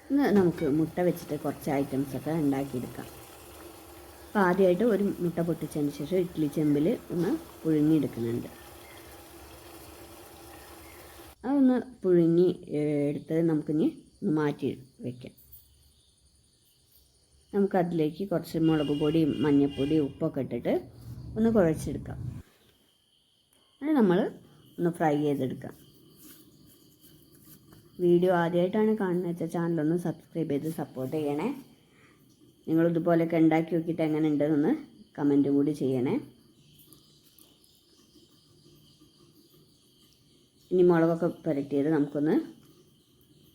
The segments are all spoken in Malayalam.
ഇന്ന് നമുക്ക് മുട്ട വെച്ചിട്ട് കുറച്ച് ഐറ്റംസൊക്കെ ഉണ്ടാക്കിയെടുക്കാം. അപ്പോൾ ആദ്യമായിട്ട് ഒരു മുട്ട പൊട്ടിച്ചതിന് ശേഷം ഇഡ്ഡലി ചെമ്പിൽ ഒന്ന് പുഴുങ്ങിയെടുക്കുന്നുണ്ട്. അതൊന്ന് പുഴുങ്ങി എടുത്ത് നമുക്കിനി ഒന്ന് മാറ്റി വയ്ക്കാം. നമുക്കതിലേക്ക് കുറച്ച് മുളക് പൊടിയും മഞ്ഞൾപ്പൊടിയും ഉപ്പൊക്കെ ഇട്ടിട്ട് ഒന്ന് കുഴച്ചെടുക്കാം. അത് നമ്മൾ ഒന്ന് ഫ്രൈ ചെയ്തെടുക്കാം. വീഡിയോ ആദ്യമായിട്ടാണ് കാണുന്നത് വെച്ചാൽ ചാനലൊന്ന് സബ്സ്ക്രൈബ് ചെയ്ത് സപ്പോർട്ട് ചെയ്യണേ. നിങ്ങളിതുപോലെയൊക്കെ ഉണ്ടാക്കി നോക്കിയിട്ട് എങ്ങനെ ഉണ്ടെന്നൊന്ന് കമൻറ്റും കൂടി ചെയ്യണേ. ഇനി മുളകൊക്കെ പുരട്ടിയത് നമുക്കൊന്ന്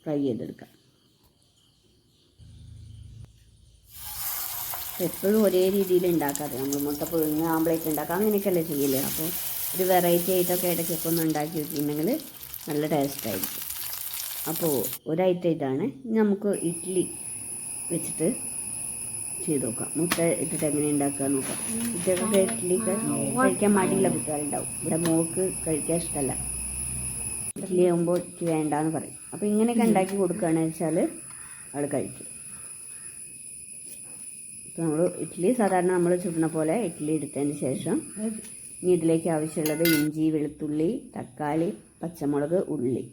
ഫ്രൈ ചെയ്തെടുക്കാം. എപ്പോഴും ഒരേ രീതിയിൽ ഉണ്ടാക്കാതെ നമ്മൾ മുട്ട പുഴുങ്ങി ആംപ്ലേറ്റ് ഉണ്ടാക്കാം അങ്ങനെയൊക്കെയല്ലേ ചെയ്യില്ലേ. അപ്പോൾ ഒരു വെറൈറ്റി ആയിട്ടൊക്കെ ഇടയ്ക്കൊക്കെ ഒന്ന് ഉണ്ടാക്കി വെച്ചിട്ടുണ്ടെങ്കിൽ നല്ല ടേസ്റ്റായിരിക്കും. അപ്പോൾ ഒരൈറ്റം ഇതാണ്. ഇനി നമുക്ക് ഇഡ്ഡലി വെച്ചിട്ട് ചെയ്ത് നോക്കാം. മുട്ട ഇട്ടിട്ട് എങ്ങനെ ഉണ്ടാക്കുക നോക്കാം. കുട്ടികൾക്കൊക്കെ ഇഡ്ഡലിക്ക് കഴിക്കാൻ മടിയുള്ള കുട്ടികളുണ്ടാവും. ഇവിടെ മോൾക്ക് കഴിക്കാൻ ഇഷ്ടമല്ല, ഇഡ്ഡലി ആകുമ്പോൾ എനിക്ക് വേണ്ടാന്ന് പറയും. അപ്പോൾ ഇങ്ങനെയൊക്കെ ഉണ്ടാക്കി കൊടുക്കുകയാണെന്ന് വെച്ചാൽ അവൾ കഴിക്കും. ഇപ്പോൾ നമ്മൾ ഇഡ്ഡലി സാധാരണ നമ്മൾ ചുടുന്ന പോലെ ഇഡ്ഡലി എടുത്തതിന് ശേഷം ഇനി ഇതിലേക്ക് ആവശ്യമുള്ളത് ഇഞ്ചി, വെളുത്തുള്ളി, തക്കാളി, പച്ചമുളക്, ഉള്ളി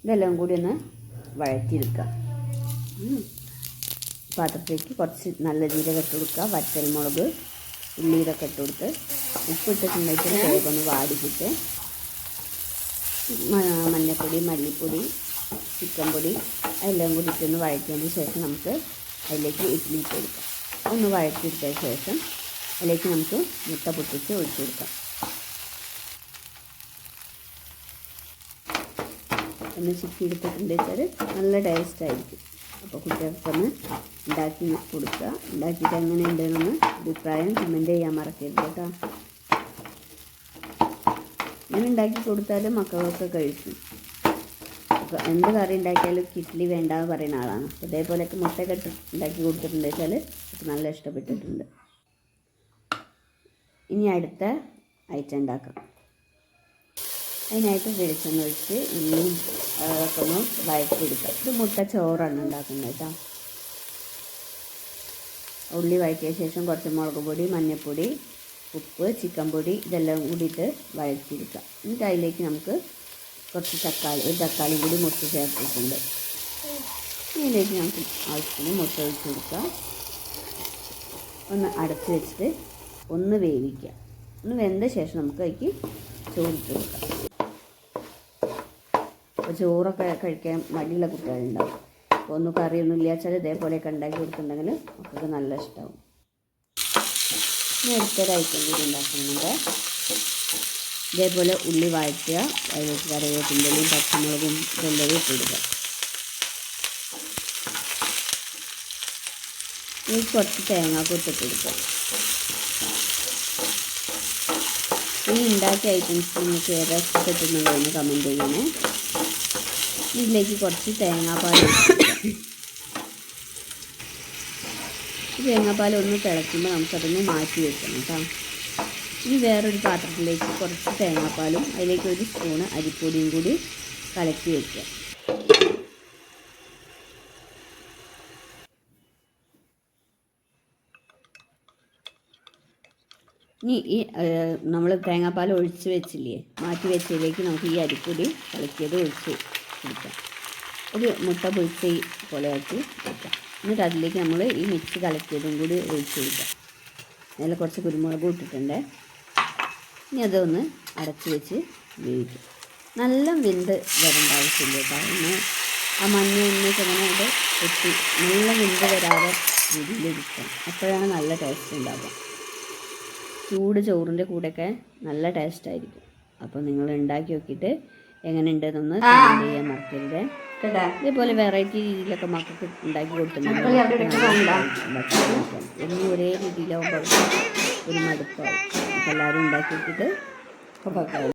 ഇതെല്ലാം കൂടി ഒന്ന് വഴറ്റിയെടുക്കുക. പാത്രത്തിലേക്ക് കുറച്ച് നല്ല ജീരകം ഇട്ട് കൊടുക്കുക, വറ്റൽമുളക്, ഉള്ളി ഇതൊക്കെ ഇട്ട് കൊടുത്ത് ഉപ്പിട്ടിട്ടുണ്ടെങ്കിൽ വേഗം ഒന്ന് വാടിക്കിട്ട് മഞ്ഞൾപ്പൊടി, മല്ലിപ്പൊടി, ചിക്കൻ പൊടി എല്ലാം കൂടി ഇട്ടൊന്ന് വഴറ്റിയതിന് ശേഷം നമുക്ക് അതിലേക്ക് ഇഡ്ഡലി ഇട്ട് കൊടുക്കാം. ഒന്ന് വഴറ്റിയെടുത്തതിന് ശേഷം അതിലേക്ക് നമുക്ക് മുട്ട പൊട്ടിച്ച് ഒഴിച്ചു കൊടുക്കാം. ഒന്ന് ചിക്കി എടുത്തിട്ടുണ്ട് വെച്ചാൽ നല്ല ടേസ്റ്റായിരിക്കും. അപ്പോൾ കുട്ടികൾക്കൊന്ന് ഉണ്ടാക്കി കൊടുക്കുക. ഉണ്ടാക്കിയിട്ട് എങ്ങനെ ഉണ്ടെന്നൊന്ന് അഭിപ്രായം കമൻറ്റ് ചെയ്യാൻ മറക്കരുത് കേട്ടോ. ഇങ്ങനെ ഉണ്ടാക്കി കൊടുത്താൽ മക്കളൊക്കെ കഴിക്കും. അപ്പോൾ എന്ത് കറി ഉണ്ടാക്കിയാലും ഇഡ്ഡലി വേണ്ടാന്ന് പറയുന്ന ആളാണ്. അപ്പോൾ ഇതേപോലെയൊക്കെ മുട്ടയൊക്കെ ഉണ്ടാക്കി കൊടുത്തിട്ടുണ്ട് വെച്ചാൽ അത് നല്ല ഇഷ്ടപ്പെട്ടിട്ടുണ്ട്. ഇനി അടുത്ത ഐറ്റം ഉണ്ടാക്കാം. അതിനായിട്ട് വെളിച്ചെണ്ണ ഒഴിച്ച് ഉള്ളിയും അതൊക്കെ ഒന്ന് വഴറ്റിയെടുക്കാം. ഇത് മുട്ട ചോറാണ് ഉണ്ടാക്കുന്നത് കേട്ടോ. ഉള്ളി വഴറ്റിയ ശേഷം കുറച്ച് മുളക് പൊടി, മഞ്ഞൾപ്പൊടി, ഉപ്പ്, ചിക്കൻ പൊടി ഇതെല്ലാം കൂടിയിട്ട് വഴറ്റിയെടുക്കാം. എന്നിട്ട് അതിലേക്ക് നമുക്ക് കുറച്ച് ഒരു തക്കാളി കൂടി മുറിച്ച് ചേർത്തിട്ടുണ്ട്. ഇതിലേക്ക് നമുക്ക് ആവശ്യത്തിന് മുട്ട ഒഴിച്ച് കൊടുക്കാം. ഒന്ന് അടച്ച് വെച്ചിട്ട് ഒന്ന് വേവിക്കുക. ഒന്ന് വെന്ത ശേഷം നമുക്ക് അതിലേക്ക് ചോറിട്ട് കൊടുക്കാം. അപ്പോൾ ചോറൊക്കെ കഴിക്കാൻ മടിയുള്ള കുട്ടികളുണ്ടാവും. അപ്പോൾ ഒന്നും കറിയൊന്നും ഇല്ല വെച്ചാൽ ഇതേപോലെയൊക്കെ ഉണ്ടാക്കി കൊടുത്തിട്ടുണ്ടെങ്കിൽ ഒക്കെ നല്ല ഇഷ്ടമാവും. ഇനി അടുത്തൊരു ഐറ്റം കൂടി ഉണ്ടാക്കുന്നുണ്ട്. ഇതേപോലെ ഉള്ളി വഴറ്റുക, അതിലേക്ക് കറിവേപ്പിൻ്റെയും പച്ചമുളകും ഇതെല്ലാം ഇട്ട് കൊടുക്കുക. ഇതിൽ കുറച്ച് തേങ്ങാക്കൊത്ത് ഇട്ട് കൊടുക്കുക. ഈ ഉണ്ടാക്കിയ ഐറ്റംസ് നിങ്ങൾക്ക് ഏതാ ഇഷ്ടപ്പെടുന്നതെന്ന് കമൻറ്റ് ചെയ്യണേ. ഇതിലേക്ക് കുറച്ച് തേങ്ങാപ്പാൽ തേങ്ങാപ്പാൽ ഒന്ന് തിളയ്ക്കുമ്പോൾ നമുക്കതൊന്ന് മാറ്റി വെക്കണം കേട്ടോ. ഇനി വേറൊരു പാത്രത്തിലേക്ക് കുറച്ച് തേങ്ങാപ്പാലും അതിലേക്ക് ഒരു സ്പൂണ് അരിപ്പൊടിയും കൂടി കലക്കി വയ്ക്കുക. ഇനി ഈ നമ്മൾ തേങ്ങാപ്പാൽ ഒഴിച്ച് വെച്ചില്ലേ, മാറ്റി വെച്ചതിലേക്ക് നമുക്ക് ഈ അരിപ്പൊടി കലക്കിയത് ഒഴിച്ച് കൊടുക്കാം. ഒരു മുട്ട പൊരിച്ച പോലെ ആക്കി വയ്ക്കാം. എന്നിട്ട് അതിലേക്ക് നമ്മൾ ഈ മിക്സ് കലക്കിയതും കൂടി ഒഴിച്ച് കൊടുക്കാം. അതിൽ കുറച്ച് കുരുമുളക് ഇട്ടിട്ടുണ്ട്. ഇനി അതൊന്ന് അടച്ച് വെച്ച് വേവിക്കും. നല്ല വെന്ത് വരേണ്ട ആവശ്യമില്ല കേട്ടോ. ഒന്ന് ആ മഞ്ഞ എണ്ണയൊക്കെ അങ്ങനെ അത് ഒട്ടി നല്ല വെന്ത് വരാതെ രീതിയിലിരിക്കാം. അപ്പോഴാണ് നല്ല ടേസ്റ്റ് ഉണ്ടാവുക. ചൂട് ചോറിൻ്റെ കൂടെയൊക്കെ നല്ല ടേസ്റ്റായിരിക്കും. അപ്പോൾ നിങ്ങൾ ഉണ്ടാക്കി നോക്കിയിട്ട് എങ്ങനെ ഉണ്ടെന്നൊന്ന് കമൻറ്റ് ചെയ്യാൻ മറക്കരുത്. ഇതേപോലെ വെറൈറ്റി രീതിയിലൊക്കെ മക്കൾക്ക് ഉണ്ടാക്കി കൊടുത്തിട്ടുണ്ടെങ്കിൽ എന്നും ഒരേ രീതിയിലാവുമ്പോൾ ഒരു മടുപ്പാവും. അപ്പോൾ എല്ലാവരും ഉണ്ടാക്കി നോക്കിയിട്ട്